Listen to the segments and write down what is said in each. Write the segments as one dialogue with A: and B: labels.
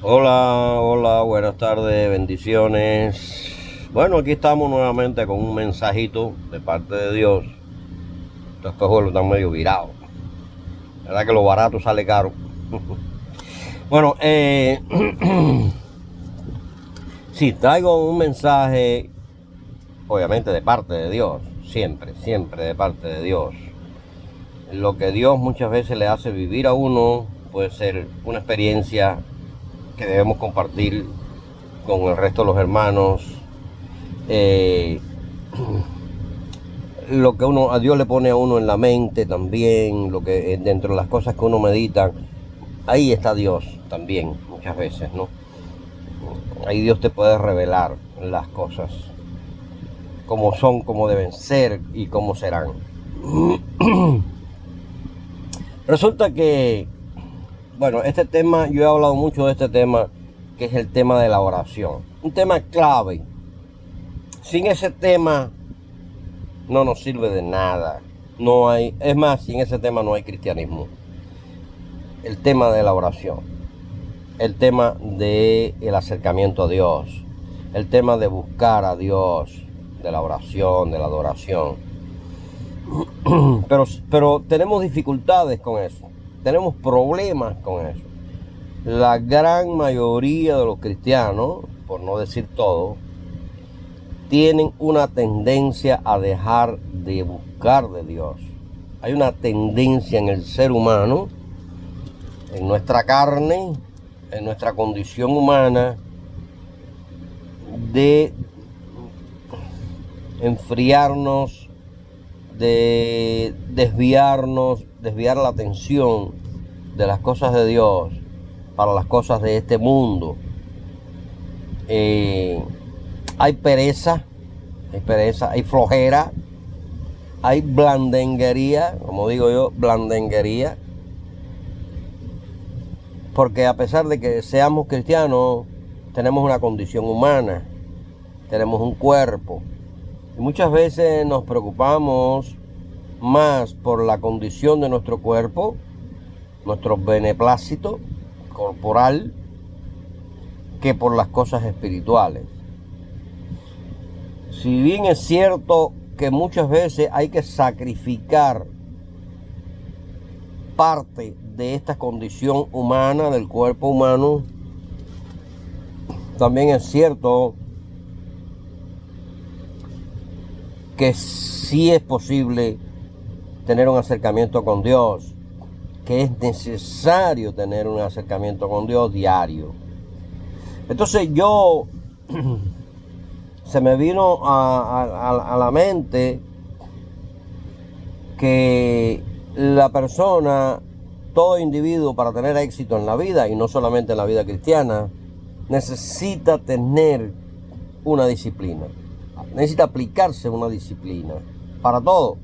A: Hola, hola, buenas tardes, bendiciones. Bueno, aquí estamos nuevamente con un mensajito de parte de Dios. Estos espejuelos están medio virados. La verdad que lo barato sale caro. Bueno, sí, traigo un mensaje, obviamente de parte de Dios. Siempre, siempre de parte de Dios. Lo que Dios muchas veces le hace vivir a uno puede ser una experiencia que debemos compartir con el resto de los hermanos. Eh, lo que uno a Dios le pone a uno en la mente también, lo que dentro de las cosas que uno medita, ahí está Dios también muchas veces, ¿no? Ahí Dios te puede revelar las cosas como son, como deben ser y cómo serán. Resulta que, bueno, este tema, yo he hablado mucho de este tema, que es el tema de la oración, un tema clave. Sin ese tema no nos sirve de nada. No hay, es más, sin ese tema no hay cristianismo. El tema de la oración, el tema del acercamiento a Dios, el tema de buscar a Dios, de la oración, de la adoración. Pero tenemos dificultades con eso, tenemos problemas con eso. La gran mayoría de los cristianos, por no decir todo, tienen una tendencia a dejar de buscar de Dios. Hay una tendencia en el ser humano, en nuestra carne, en nuestra condición humana, de enfriarnos, de desviar la atención de las cosas de Dios para las cosas de este mundo. Eh, hay pereza, hay flojera, hay blandenguería, como digo yo, blandenguería, porque a pesar de que seamos cristianos, tenemos una condición humana, tenemos un cuerpo, y muchas veces nos preocupamos más por la condición de nuestro cuerpo, nuestro beneplácito corporal, que por las cosas espirituales. Si bien es cierto que muchas veces hay que sacrificar parte de esta condición humana, del cuerpo humano, también es cierto que sí es posible tener un acercamiento con Dios, que es necesario tener un acercamiento con Dios diario. Entonces se me vino a la mente que la persona, todo individuo, para tener éxito en la vida, y no solamente en la vida cristiana, necesita tener una disciplina. Necesita aplicarse una disciplina para todo.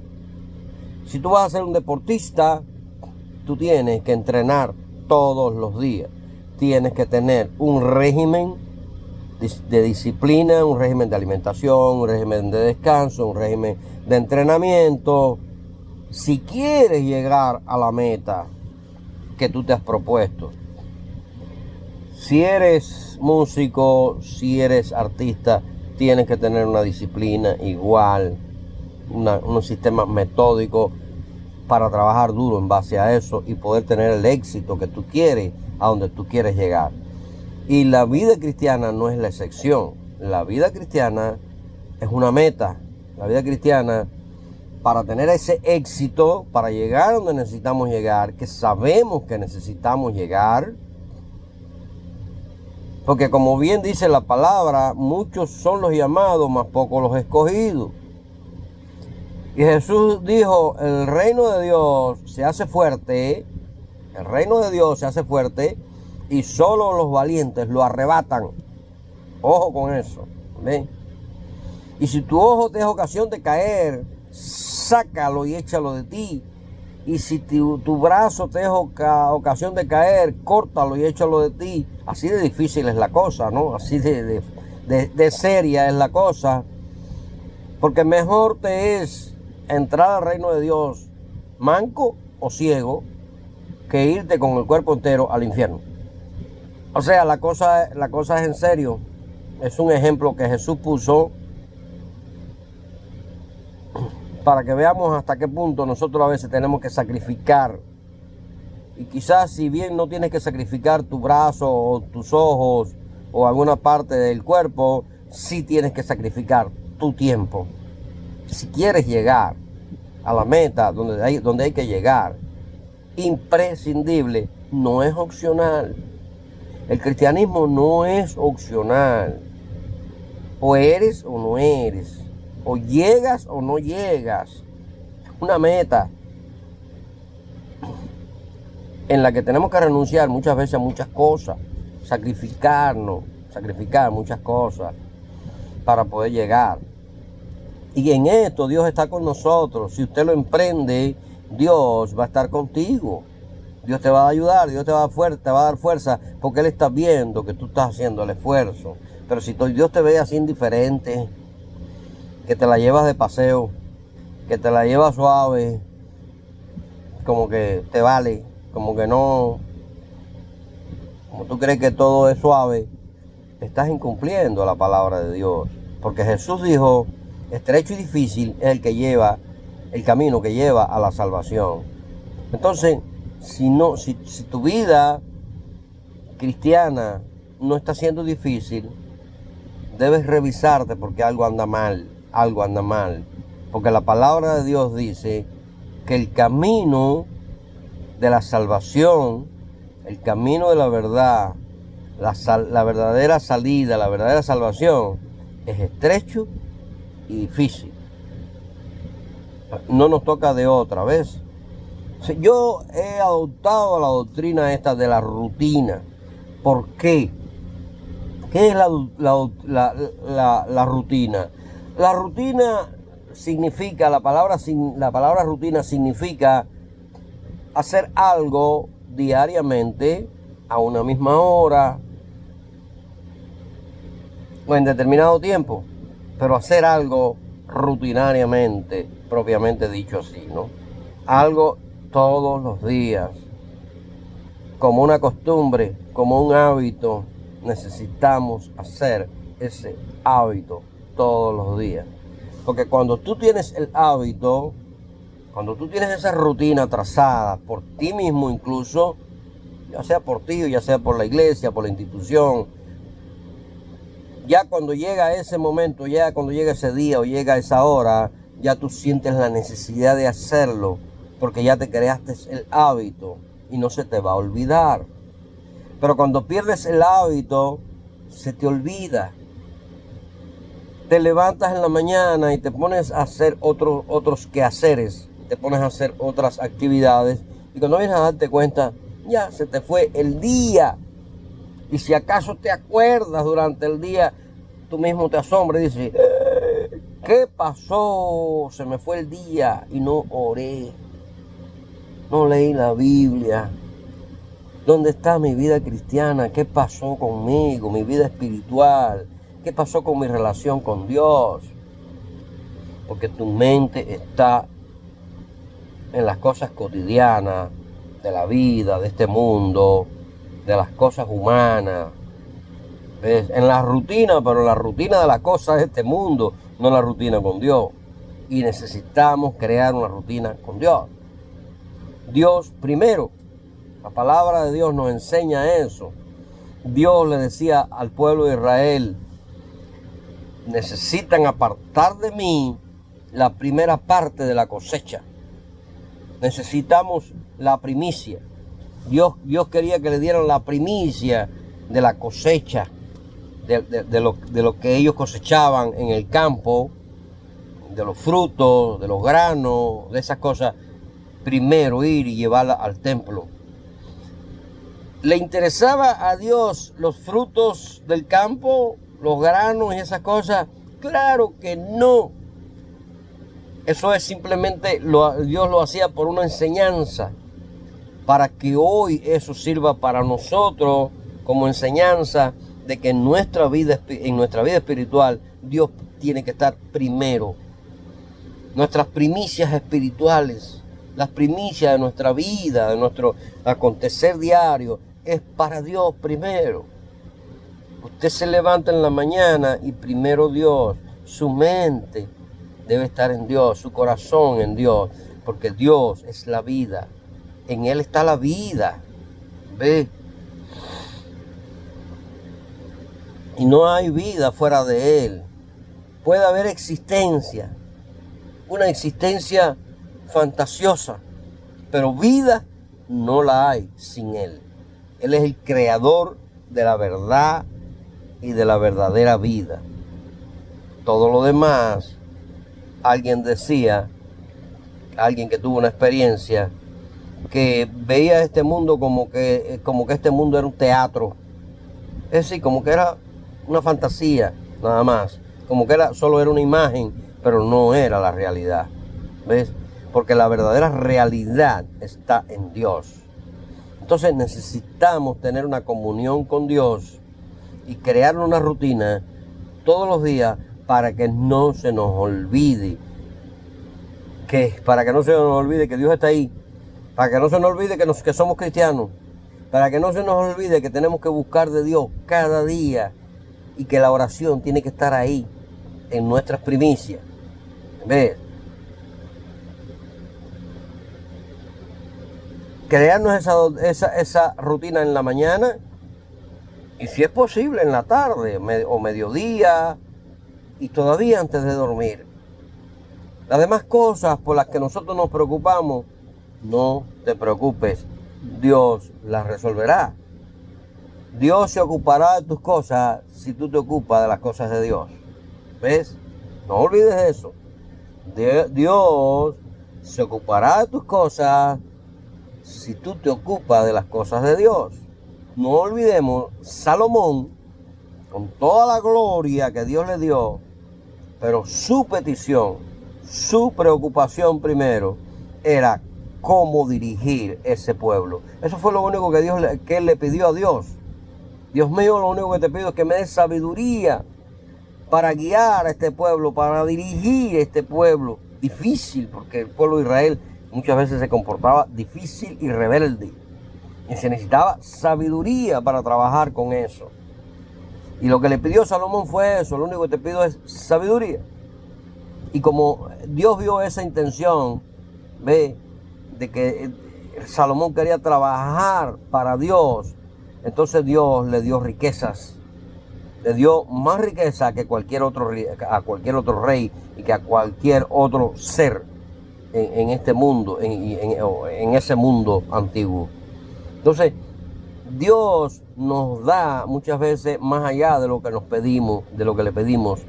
A: Si tú vas a ser un deportista, tú tienes que entrenar todos los días. Tienes que tener un régimen de disciplina, un régimen de alimentación, un régimen de descanso, un régimen de entrenamiento. Si quieres llegar a la meta que tú te has propuesto, si eres músico, si eres artista, tienes que tener una disciplina igual, un sistema metódico para trabajar duro en base a eso y poder tener el éxito que tú quieres, a donde tú quieres llegar. Y la vida cristiana no es la excepción. La vida cristiana es una meta. La vida cristiana, para tener ese éxito, para llegar a donde necesitamos llegar, que sabemos que necesitamos llegar, porque como bien dice la palabra, muchos son los llamados, mas pocos los escogidos. Y Jesús dijo, el reino de Dios se hace fuerte, el reino de Dios se hace fuerte y solo los valientes lo arrebatan. Ojo con eso, ¿ven? Y si tu ojo te es ocasión de caer, sácalo y échalo de ti. Y si tu brazo te es ocasión de caer, córtalo y échalo de ti. Así de difícil es la cosa, ¿no? Así de seria es la cosa. Porque mejor te es entrar al reino de Dios manco o ciego que irte con el cuerpo entero al infierno. O sea, la cosa es en serio. Es un ejemplo que Jesús puso para que veamos hasta qué punto nosotros a veces tenemos que sacrificar. Y quizás si bien no tienes que sacrificar tu brazo o tus ojos o alguna parte del cuerpo, sí tienes que sacrificar tu tiempo. Si quieres llegar a la meta donde hay que llegar, imprescindible, no es opcional. El cristianismo no es opcional. O eres o no eres. O llegas o no llegas. Es una meta en la que tenemos que renunciar muchas veces a muchas cosas. Sacrificar muchas cosas para poder llegar. Y en esto Dios está con nosotros. Si usted lo emprende, Dios va a estar contigo. Dios te va a ayudar, Dios te va a dar fuerza, porque Él está viendo que tú estás haciendo el esfuerzo. Pero si Dios te ve así indiferente, que te la llevas de paseo, que te la llevas suave, como que te vale, como que no, como tú crees que todo es suave, estás incumpliendo la palabra de Dios. Porque Jesús dijo, estrecho y difícil es el camino que lleva a la salvación. Entonces, si tu vida cristiana no está siendo difícil, debes revisarte porque algo anda mal. Porque la palabra de Dios dice que el camino de la salvación, el camino de la verdad, la verdadera salida, la verdadera salvación, es estrecho y difícil. No nos toca de otra vez. Yo he adoptado la doctrina esta de la rutina. ¿Por qué? ¿Qué es la rutina? La rutina significa, la palabra rutina significa hacer algo diariamente a una misma hora o en determinado tiempo, pero hacer algo rutinariamente, propiamente dicho así, ¿no? Algo todos los días, como una costumbre, como un hábito. Necesitamos hacer ese hábito todos los días. Porque cuando tú tienes el hábito, cuando tú tienes esa rutina trazada por ti mismo incluso, ya sea por ti o ya sea por la iglesia, por la institución, ya cuando llega ese momento, ya cuando llega ese día o llega esa hora, ya tú sientes la necesidad de hacerlo, porque ya te creaste el hábito y no se te va a olvidar. Pero cuando pierdes el hábito, se te olvida. Te levantas en la mañana y te pones a hacer otros quehaceres, te pones a hacer otras actividades, y cuando vienes a darte cuenta, ya se te fue el día. Y si acaso te acuerdas durante el día, tú mismo te asombras y dices, ¿qué pasó? Se me fue el día y no oré, no leí la Biblia. ¿Dónde está mi vida cristiana? ¿Qué pasó conmigo? Mi vida espiritual. ¿Qué pasó con mi relación con Dios? Porque tu mente está en las cosas cotidianas de la vida, de este mundo, de las cosas humanas. ¿Ves? En la rutina, pero la rutina de las cosas de este mundo, no la rutina con Dios. Y necesitamos crear una rutina con Dios. Dios primero. La palabra de Dios nos enseña eso. Dios le decía al pueblo de Israel, necesitan apartar de mí la primera parte de la cosecha. Necesitamos la primicia. Dios quería que le dieran la primicia de la cosecha, de lo que ellos cosechaban en el campo, de los frutos, de los granos, de esas cosas. Primero ir y llevarla al templo. ¿Le interesaba a Dios los frutos del campo, los granos y esas cosas? Claro que no. Eso es simplemente, Dios lo hacía por una enseñanza, para que hoy eso sirva para nosotros como enseñanza de que en nuestra vida espiritual Dios tiene que estar primero. Nuestras primicias espirituales, las primicias de nuestra vida, de nuestro acontecer diario, es para Dios primero. Usted se levanta en la mañana y primero Dios. Su mente debe estar en Dios, su corazón en Dios, porque Dios es la vida. En Él está la vida. ¿Ve? Y no hay vida fuera de Él. Puede haber existencia, una existencia fantasiosa, pero vida no la hay sin Él. Él es el creador de la verdad y de la verdadera vida. Todo lo demás, alguien decía, alguien que tuvo una experiencia, que veía este mundo como que este mundo era un teatro. Es decir, como que era una fantasía, nada más. Como que solo era una imagen, pero no era la realidad. ¿Ves? Porque la verdadera realidad está en Dios. Entonces necesitamos tener una comunión con Dios y crear una rutina todos los días para que no se nos olvide que Dios está ahí, para que no se nos olvide que somos cristianos, para que no se nos olvide que tenemos que buscar de Dios cada día y que la oración tiene que estar ahí en nuestras primicias. ¿Ves? Crearnos esa rutina en la mañana y, si es posible, en la tarde o mediodía y todavía antes de dormir. Las demás cosas por las que nosotros nos preocupamos, no te preocupes, Dios las resolverá. Dios se ocupará de tus cosas si tú te ocupas de las cosas de Dios. ¿Ves? No olvides eso. Dios se ocupará de tus cosas si tú te ocupas de las cosas de Dios. No olvidemos, Salomón, con toda la gloria que Dios le dio, pero su petición, su preocupación primero, era cómo dirigir ese pueblo. Eso fue lo único que él le pidió a Dios. Dios mío, lo único que te pido es que me des sabiduría para guiar a este pueblo, para dirigir este pueblo. Difícil, porque el pueblo de Israel muchas veces se comportaba difícil y rebelde. Y se necesitaba sabiduría para trabajar con eso. Y lo que le pidió Salomón fue eso. Lo único que te pido es sabiduría. Y como Dios vio esa intención, ve, de que Salomón quería trabajar para Dios, entonces Dios le dio riquezas. Le dio más riqueza que a cualquier otro rey y que a cualquier otro ser en este mundo, en ese mundo antiguo. Entonces, Dios nos da muchas veces más allá de lo que nos pedimos, de lo que le pedimos,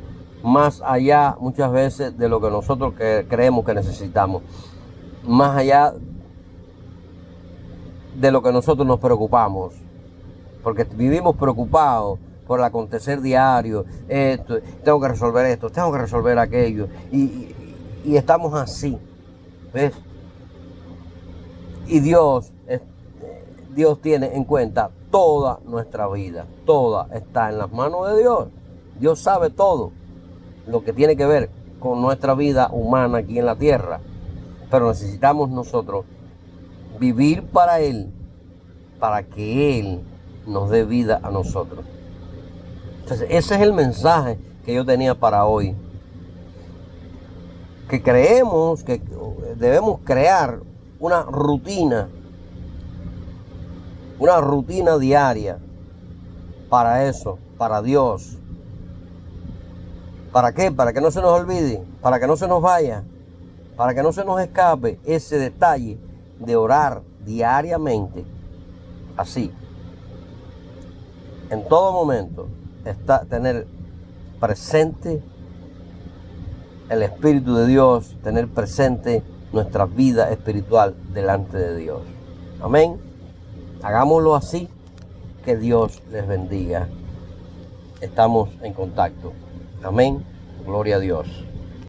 A: más allá muchas veces de lo que nosotros creemos que necesitamos, más allá de lo que nosotros nos preocupamos, porque vivimos preocupados por el acontecer diario. Tengo que resolver esto, tengo que resolver aquello, y estamos así, ¿ves? Y Dios tiene en cuenta toda nuestra vida, toda está en las manos de Dios. Dios sabe todo lo que tiene que ver con nuestra vida humana aquí en la tierra, pero necesitamos nosotros vivir para Él, para que Él nos dé vida a nosotros. Entonces, ese es el mensaje que yo tenía para hoy. Que creemos que debemos crear una rutina diaria para eso, para Dios. ¿Para qué? Para que no se nos olvide, para que no se nos vaya, para que no se nos escape ese detalle de orar diariamente, así, en todo momento, tener presente el Espíritu de Dios, tener presente nuestra vida espiritual delante de Dios. Amén. Hagámoslo así, que Dios les bendiga. Estamos en contacto. Amén. Gloria a Dios.